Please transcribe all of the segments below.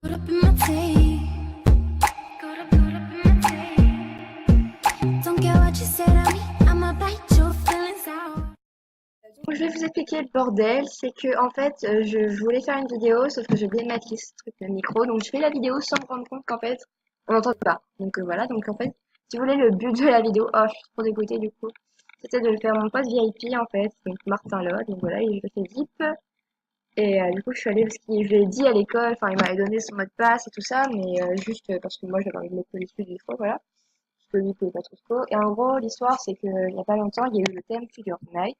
Donc, je vais vous expliquer le bordel, c'est que en fait je voulais faire une vidéo sauf que j'ai oublié de mettre ce truc le micro, donc je fais la vidéo sans me rendre compte qu'en fait on n'entend pas. Donc voilà, donc en fait si vous voulez le but de la vidéo, oh je suis trop dégoûtée du coup, c'était de le faire mon pote VIP en fait, donc Martin Lod, donc voilà, il fait VIP. Et du coup je suis allée parce qu'il je l'ai dit à l'école, enfin il m'avait donné son mot de passe et tout ça, mais juste parce que moi j'avais envie de mettre dessus des fois, voilà, parce que lui il pouvait pas trop. Et en gros l'histoire c'est que il y a pas longtemps il y a eu le thème Fortnite.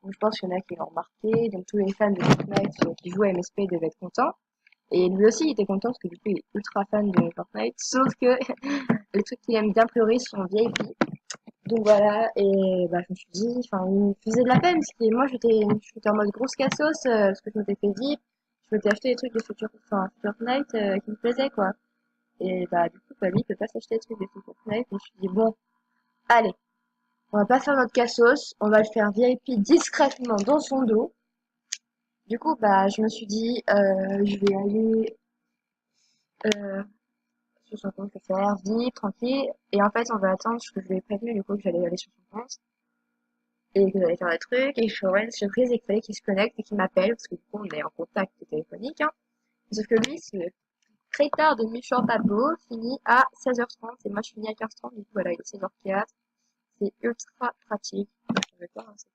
Donc je pense qu'il y en a qui l'ont remarqué. Donc tous les fans de Fortnite qui jouent à MSP devaient être contents. Et lui aussi il était content parce que du coup il est ultra fan de Fortnite. Sauf que les trucs qu'il aime bien pleurer sont VIP. Donc voilà, et bah je me suis dit, enfin il me faisait de la peine parce que moi j'étais en mode grosse cassos parce que je m'étais fait VIP. Je m'étais acheté des trucs de Fortnite qui me plaisaient quoi. Et bah du coup bah lui il peut pas s'acheter des trucs de Fortnite. Et je me suis dit bon, allez, on va pas faire notre cassos, on va le faire VIP discrètement dans son dos. Du coup, bah, je me suis dit, je vais aller sur son compte, le faire vite, tranquille. Et en fait, on va attendre parce que je lui ai prévenu du coup que j'allais aller sur son compte et que j'allais faire des trucs et que je ferais une surprise et qu'il fallait qu'il se connecte et qu'il m'appelle parce que du coup, on est en contact téléphonique. Hein. Sauf que lui, ce très tard de méchant tableau finit à 16h30 et moi je finis à 15h30. Du coup, voilà, il est 16h04. C'est ultra pratique. Je vais pas, hein, cette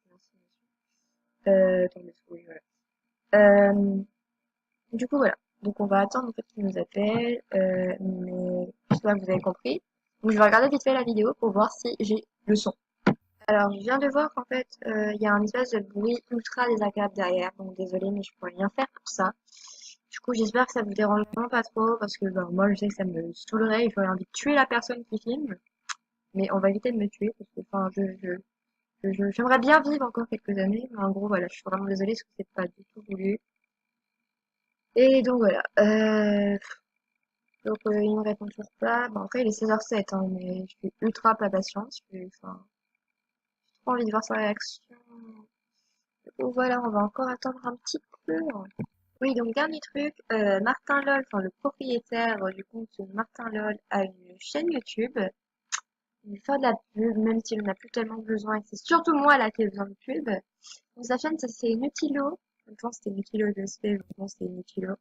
attendez, oui, voilà. Du coup, voilà. Donc, on va attendre en fait qu'il nous appelle, mais j'espère que vous avez compris. Donc, je vais regarder vite fait la vidéo pour voir si j'ai le son. Alors, je viens de voir qu'en fait, il y a un espèce de bruit ultra désagréable derrière. Donc, désolée, mais je pourrais rien faire pour ça. Du coup, j'espère que ça vous dérange vraiment pas trop parce que ben, moi, je sais que ça me saoulerait et j'aurais envie de tuer la personne qui filme. Mais on va éviter de me tuer parce que, enfin, j'aimerais bien vivre encore quelques années. Mais en gros, voilà, je suis vraiment désolée parce que c'est pas du tout voulu. Et donc voilà. Donc il me répond toujours pas. Bon après il est 16h07 hein, mais je suis ultra pas patiente. Enfin, j'ai trop envie de voir sa réaction. Donc voilà, on va encore attendre un petit peu. Oui, donc dernier truc, Martin LOL, enfin le propriétaire du compte Martin LOL a une chaîne YouTube. Il veut faire de la pub, même s'il en a plus tellement besoin, et que c'est surtout moi là qui ai besoin de pub. Donc sa chaîne, ça c'est Nutilo. Je pense que c'était Nutilo DSP, je pense que c'était Nutilo.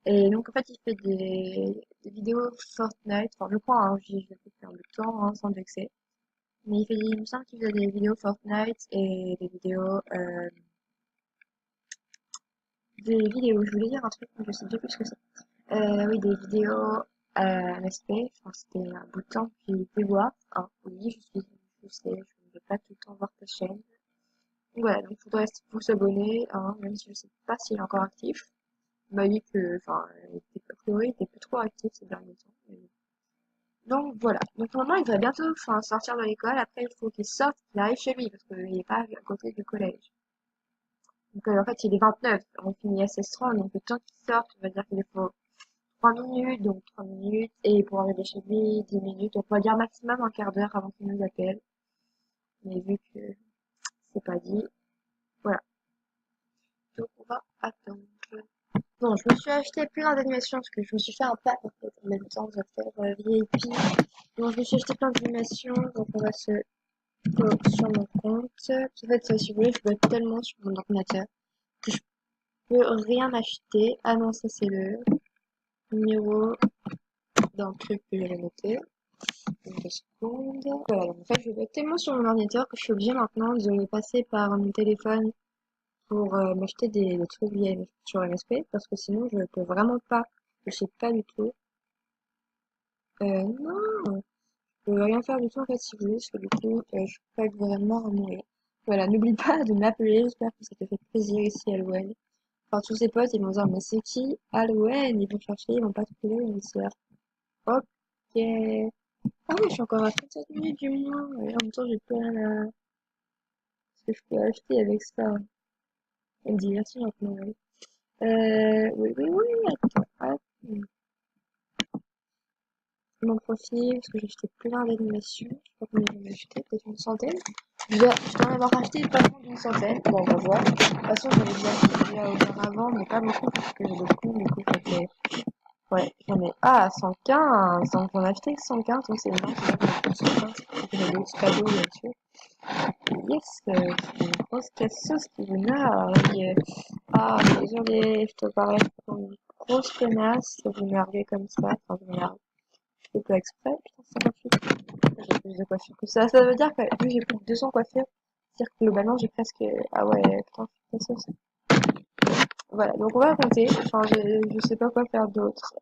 Et donc, en fait, il fait des vidéos Fortnite. Enfin, je crois, hein, j'y fait depuis un bout de temps, hein, sans vexer. Mais il me semble qu'il faisait des vidéos Fortnite et des vidéos, je voulais dire un truc, mais je sais plus ce que c'est. Oui, des vidéos MSP. Enfin, c'était un bout de temps, puis des voir. Hein, oui, je sais, je ne vais pas tout le temps voir ta chaîne. Donc, voilà, donc il faudrait vous s'abonner, hein, même si je sais pas s'il est encore actif. Il m'a dit que, enfin, a priori, il était plus trop actif ces derniers temps. Donc voilà. Donc normalement, il devrait bientôt enfin, sortir de l'école. Après, il faut qu'il sorte, qu'il arrive chez lui, parce qu'il n'est pas à côté du collège. Donc en fait, il est 29. On finit à 16h30, donc le temps qu'il sorte, on va dire qu'il faut 3 minutes, donc 3 minutes. Et pour arriver chez lui, 10 minutes. Donc on va dire maximum un quart d'heure avant qu'il nous appelle. Mais vu que c'est pas dit, voilà. Donc on va attendre. Bon, je me suis acheté plein d'animations parce que je me suis fait un pack en fait en même temps, je vais faire VIP. Donc je me suis acheté plein d'animations, donc on va se sur mon compte. En fait, si vous voulez, je peux être tellement sur mon ordinateur que je peux rien acheter. Ah non, ça c'est le numéro d'un truc que j'avais noté. Donc, 2 secondes. Voilà, donc en fait, je vais être tellement sur mon ordinateur que je suis obligée maintenant de passer par mon téléphone pour m'acheter des trucs sur MSP parce que sinon je peux vraiment pas. Je sais pas du tout. Non, je peux rien faire du tout en fait si vous voulez, parce que du coup, je peux pas être vraiment à mourir. Voilà, n'oublie pas de m'appeler, j'espère que ça te fait plaisir ici à Louen. Enfin, tous ces potes, ils vont dire, mais c'est qui Halloween? Ils vont chercher, ils vont pas trouver, ils vont se dire, ok. Ah oui, je suis encore à 37 minutes du moins, et en même temps, j'ai plus rien à... ce que je peux acheter avec ça. Et me divertir maintenant, oui. Oui, attends, hop. Mon profil, parce que j'ai acheté plein d'animations. Je sais pas combien j'en ai acheté, peut-être une centaine. Je dois en avoir acheté pas moins d'une centaine. Bon, on va voir. De toute façon, j'avais déjà auparavant, mais pas beaucoup, parce que j'ai beaucoup, du coup, ça fait... Ouais, j'en ai. Ah, 115! Donc j'en ai acheté que 115, donc c'est énorme, c'est bien que 115. J'ai des cadeaux là-dessus. Yes, c'est une grosse casseuse qui vous nargue. Ah, désolé, je te parais comme une grosse connasse de vous narguer comme ça. Enfin, je m'énerve. Je fais pas exprès, putain, c'est gratuit. J'ai plus de coiffure que ça. Ça veut dire que vu que j'ai plus de 200 coiffures, c'est-à-dire que globalement j'ai presque. Ah ouais, putain, c'est ça. Voilà, donc on va compter. Enfin, je sais pas quoi faire d'autre.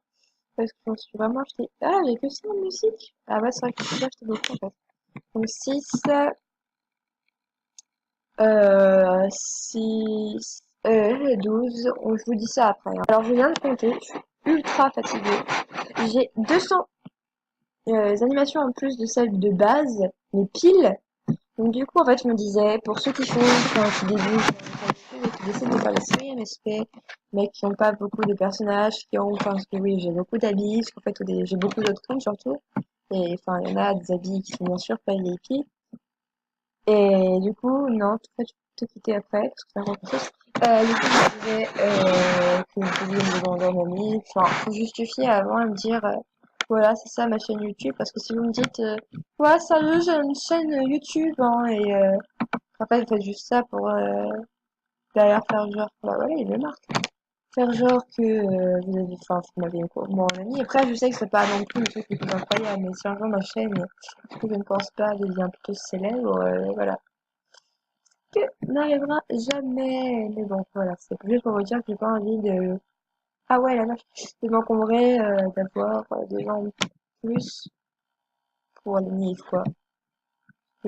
Parce que je me suis vraiment acheté. Ah, j'ai que ça en musique. Ah ouais, c'est vrai que j'ai acheté beaucoup en fait. Donc 6, 6, 12. Je vous dis ça après, hein. Alors je viens de compter. Je suis ultra fatiguée. J'ai 200 animations en plus de celles de base, mais pile. Donc du coup, en fait, je me disais, pour ceux qui font, enfin, qui débutent, et qui décident de faire des séries MSP, mais qui n'ont pas beaucoup de personnages, qui ont, enfin, parce que oui, j'ai beaucoup d'habits, parce qu'en fait, j'ai beaucoup d'autres comptes surtout, et enfin, il y en a des habits qui sont bien sûr pas VIP, et du coup, non, tout fait, je peux te quitter après, parce que c'est encore quelque chose. Du coup, je me disais, que vous pouviez me demander un ami, enfin, faut justifier avant et me dire, voilà, c'est ça ma chaîne YouTube, parce que si vous me dites, ouais, sérieux, j'ai une chaîne YouTube, hein, et après, vous faites juste ça pour, derrière faire genre, bah voilà, il est marque. Faire genre que vous avez, enfin, vous m'avez moi en ami. Après, je sais que c'est pas non plus le truc le plus incroyable, mais si un jour ma chaîne, que je ne pense pas, devient plutôt célèbre, voilà. Que n'arrivera jamais. Mais bon, voilà, c'est juste pour vous dire que j'ai pas envie de, ah ouais, la vache, de m'encombrer, d'avoir des gens en plus pour les nids, quoi.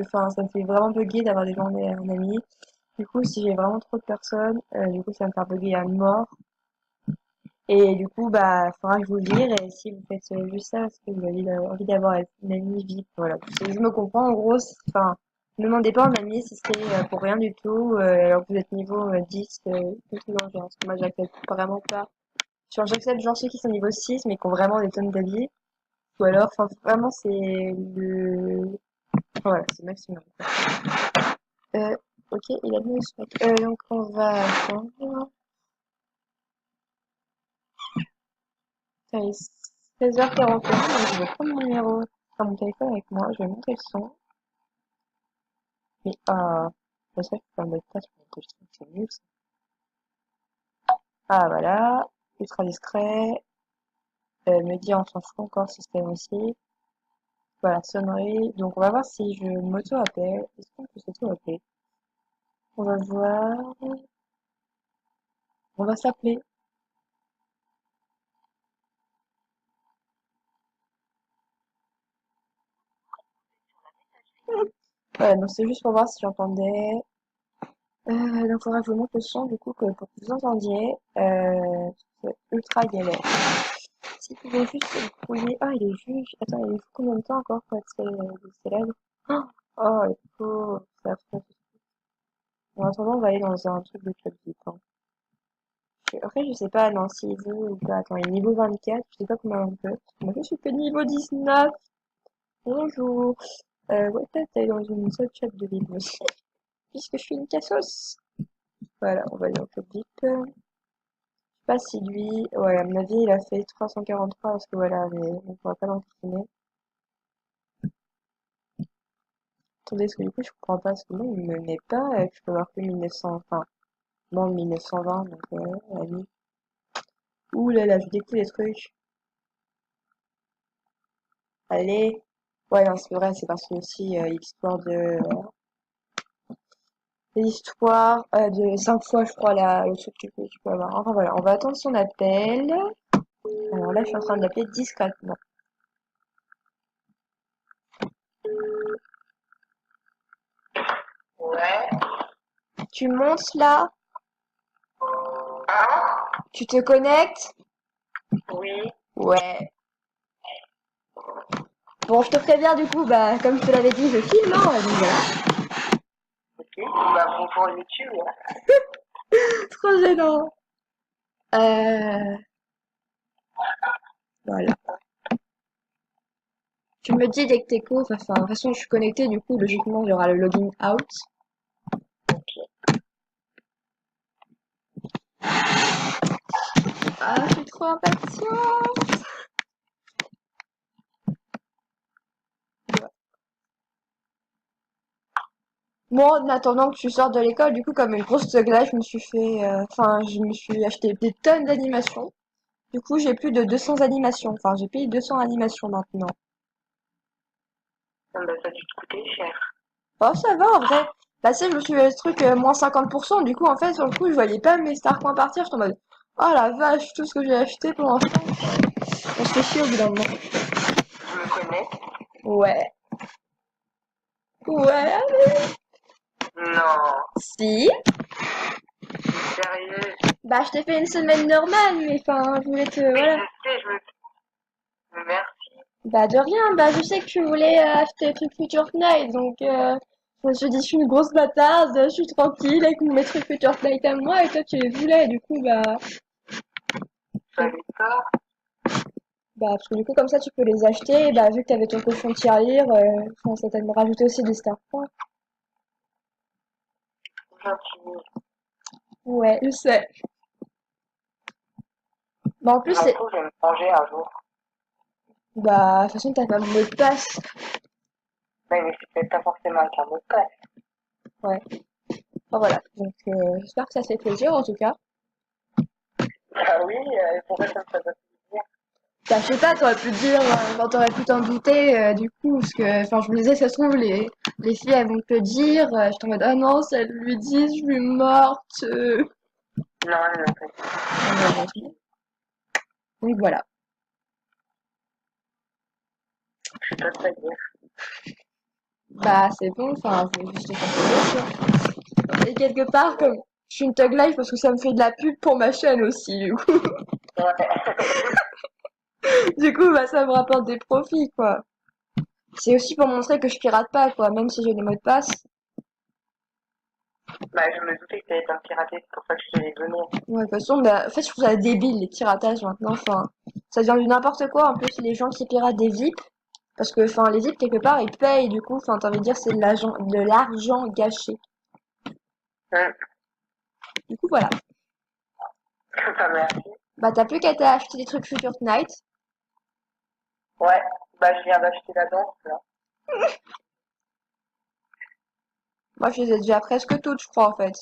Enfin, ça me fait vraiment bugger d'avoir des gens en ami. Du coup, si j'ai vraiment trop de personnes, du coup, ça va me faire bugger à mort. Et du coup, bah, faudra que je vous le dise. Et si vous faites juste ça, parce que vous avez envie d'avoir une amie VIP, voilà. Je me comprends, en gros, enfin, ne demandez pas en amie si c'est pour rien du tout, alors que vous êtes niveau 10, tout genre, parce que moi, j'accepte vraiment pas. Genre, j'accepte genre ceux qui sont niveau 6, mais qui ont vraiment des tonnes d'avis. Ou alors, enfin, vraiment, c'est le, voilà, c'est le maximum. Ok, il a mis ce mec. Donc, on va attendre. Ça est 16h41, donc je vais prendre mon numéro sur mon téléphone avec moi, je vais monter le son. Mais je sais que ça me pas sur mon téléphone, c'est mieux ça. Ah voilà, ultra discret, me dit on s'en fout encore système aussi. Voilà, sonnerie. Donc on va voir si je m'auto-appelle. Est-ce qu'on peut s'auto-appeler? On va voir. On va s'appeler. Voilà, donc c'est juste pour voir si j'entendais. Donc il faudra que je vous montre le son du coup pour que vous entendiez. C'est ultra galère. Si vous pouvez juste le fouiller. Ah, il est juge. Attends, il faut combien de temps encore pour être célèbre? Oh, il faut. C'est affreux. En attendant, on va aller dans un truc de club VIP, hein. Après, je sais pas, non, s'il veut ou pas. Attends, il est niveau 24. Je sais pas combien on peut. Moi, je suis que niveau 19. Bonjour. Ouais, peut-être aller dans une seule chat de VIP aussi. Puisque je suis une cassos. Voilà, on va aller en club VIP. Je sais pas si lui. Ouais, à mon avis, il a fait 343 parce que voilà, mais on pourra pas l'entraîner. Attendez, parce que du coup, je comprends pas, parce que moi, il me met pas, que je peux avoir que 1900, enfin, non, 1920, donc, allez. Ouh là là, je découvre des trucs. Allez. Ouais, non, c'est vrai, c'est parce que aussi, l'histoire, de 5 fois, je crois, le truc que tu peux avoir. Enfin, voilà, on va attendre son appel. Alors là, je suis en train de l'appeler discrètement. Ouais. Tu montes là? Tu te connectes? Oui. Ouais. Bon, je te préviens du coup, bah, comme je te l'avais dit, je filme, hein, donc voilà. Ok, bah bon pour YouTube, ouais. Trop gênant. Euh, voilà. Tu me dis dès que t'es cool, enfin, de toute façon, je suis connectée, du coup, logiquement, il y aura le login out. Ah, je suis trop impatiente. Moi, en attendant que tu sortes de l'école, du coup, comme une grosse teugla, je me suis fait, enfin, je me suis acheté des tonnes d'animations. Du coup, j'ai plus de 200 animations. Enfin, j'ai payé 200 animations maintenant. Ah bah, ça a dû te coûter cher. Oh, ça va, en vrai. Bah, tu sais, je me suis fait ce truc moins 50%. Du coup, en fait, sur le coup, je voyais pas mes Star Coins partir. J'étais en mode, oh la vache, tout ce que j'ai acheté pour l'instant. On se fait chier au bout d'un moment. Tu me connais? Ouais. Ouais. Non, Si. sérieux. Bah, je t'ai fait une semaine normale, mais enfin, je voulais te, Mais voilà. je sais, merci. Bah, de rien. Bah, je sais que tu voulais acheter des trucs Future Knight, donc, je me suis dit, je suis une grosse bâtarde, je suis tranquille avec mes trucs Future Knight à moi, et toi, tu les voulais, du coup, bah, Fallait pas. bah, parce que du coup, comme ça, tu peux les acheter. Bah, vu que t'avais ton cochon de tirelire, enfin, ça t'a me rajouter aussi des Star Points. Gentil. Ouais, je sais. Bah, en Je plus, m'en c'est, fous, je vais me manger un jour. bah, de toute façon, t'as pas mon mot de passe. Ouais, mais c'est peut-être pas forcément avec un mot de passe. Ouais. Enfin, voilà. Donc, j'espère que ça te fait plaisir, en tout cas. Ah oui, pourquoi ça me fait pas plaisir? Bah, je sais pas, t'aurais pu te dire, enfin, t'aurais pu t'en douter, du coup, parce que, enfin, je me disais, ça se trouve, les filles, elles vont te le dire. J'étais en mode, ah non, si elles lui disent, je suis morte. Non, non, pas du Malheureusement. Donc, voilà. tout. Je peux pas dire. Bah, c'est bon, enfin, je voulais juste te faire plaisir, quoi. Et quelque part, comme je suis une thug life parce que ça me fait de la pub pour ma chaîne aussi, du coup. Ouais. Du coup, bah, ça me rapporte des profits, quoi. C'est aussi pour montrer que je pirate pas, quoi, même si j'ai des mots de passe. Bah, je me doutais que t'allais pas me pirater, c'est pour ça que je te l'ai donné. Ouais, de toute façon, bah, en fait, je trouve ça débile, les piratages, maintenant, enfin. Ça vient du n'importe quoi, en plus, les gens qui piratent des VIP. Parce que, enfin, les VIP, quelque part, ils payent, du coup, enfin, t'as envie de dire, c'est de l'argent gâché. Hum. Du coup, voilà. Bah, merci. Bah, t'as plus qu'à t'acheter des trucs Future Knight. Ouais. Bah, je viens d'acheter la danse, là. Moi, je les ai déjà presque toutes, je crois, en fait.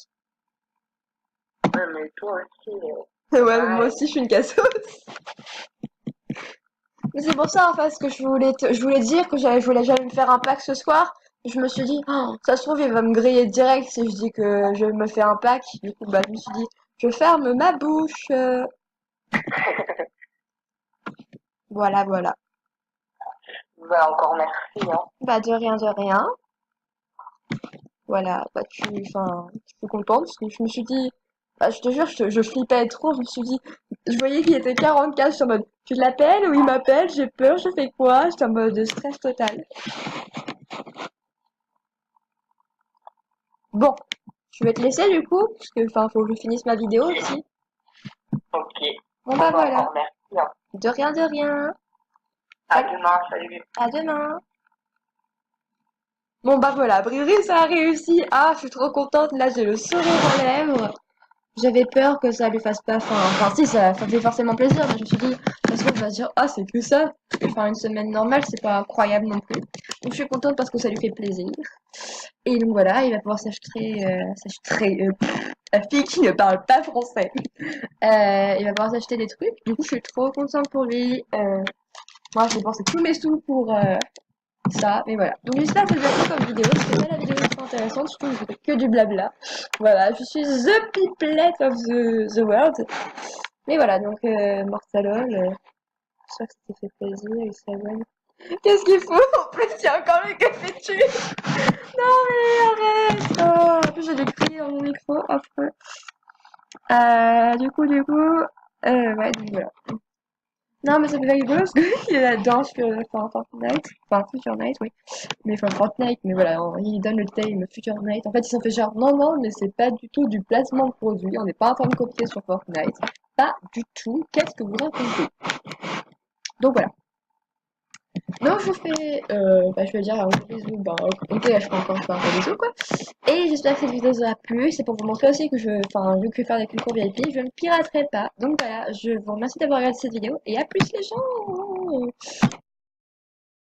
Ouais, mais toi aussi, Ouais, mais moi pareil. aussi, je suis une casseuse. Mais c'est pour ça, en fait, que je voulais dire que je voulais jamais me faire un pack ce soir. Je me suis dit, oh, ça se trouve, il va me griller direct si je dis que je me fais un pack. Du coup, bah, je me suis dit, je ferme ma bouche. Voilà, voilà. Bah, encore merci, hein. Bah, de rien, de rien. Voilà, bah, enfin, je suis contente parce que je me suis dit, bah, je te jure, je flippais trop. Je me suis dit, je voyais qu'il était 44, je suis en mode, tu l'appelles ou il m'appelle, j'ai peur, je fais quoi? J'étais en mode de stress total. Bon, je vais te laisser du coup, parce que, enfin, faut que je finisse ma vidéo aussi. Ok. Bon, Bon, bah, bah, voilà. encore merci, hein. De rien, de rien. À Salut, demain, salut. à demain. Bon, bah, voilà, Briri, ça a réussi. Ah, je suis trop contente. Là, j'ai le sourire aux lèvres. J'avais peur que ça lui fasse pas faim. Enfin, si, ça fait forcément plaisir, mais je me suis dit, ça se trouve, il va se dire, ah, c'est que ça. Parce que faire une semaine normale, c'est pas incroyable non plus. Donc, je suis contente parce que ça lui fait plaisir. Et donc, voilà, il va pouvoir la fille qui ne parle pas français. Il va pouvoir s'acheter des trucs. Du coup, je suis trop contente pour lui. Moi, j'ai dépensé tous mes sous pour ça. Mais voilà. Donc, j'espère que vous avez plu comme vidéo. C'était pas la vidéo trop intéressante, surtout que j'ai fait que du blabla. Voilà, je suis the pipelette of the world. Mais voilà, donc, Mortalol, j'espère que ça t'a fait plaisir, il s'abonne. Qu'est-ce qu'il faut? En plus, il y a encore le café dessus. Non, mais arrête! Oh, en plus, j'ai des cris dans mon micro, affreux. Ouais, donc voilà. Non, mais ça fait rigolo parce qu'il est là-dedans sur enfin, Fortnite. Enfin, Future Night, oui. Mais enfin, Fortnite, mais voilà, il donne le thème Future Night. En fait, ils sont fait genre, non, non, mais c'est pas du tout du placement de produit. On n'est pas en train de copier sur Fortnite. Pas du tout. Qu'est-ce que vous racontez? Donc voilà. Donc je vous fais, bah, je vais dire un gros bisou. Bah, ok, là, je peux encore faire un gros bisou, quoi. Et j'espère que cette vidéo vous a plu. C'est pour vous montrer aussi que enfin, vu que je vais faire des concours VIP, je ne piraterai pas. Donc voilà, je vous remercie d'avoir regardé cette vidéo et à plus les gens!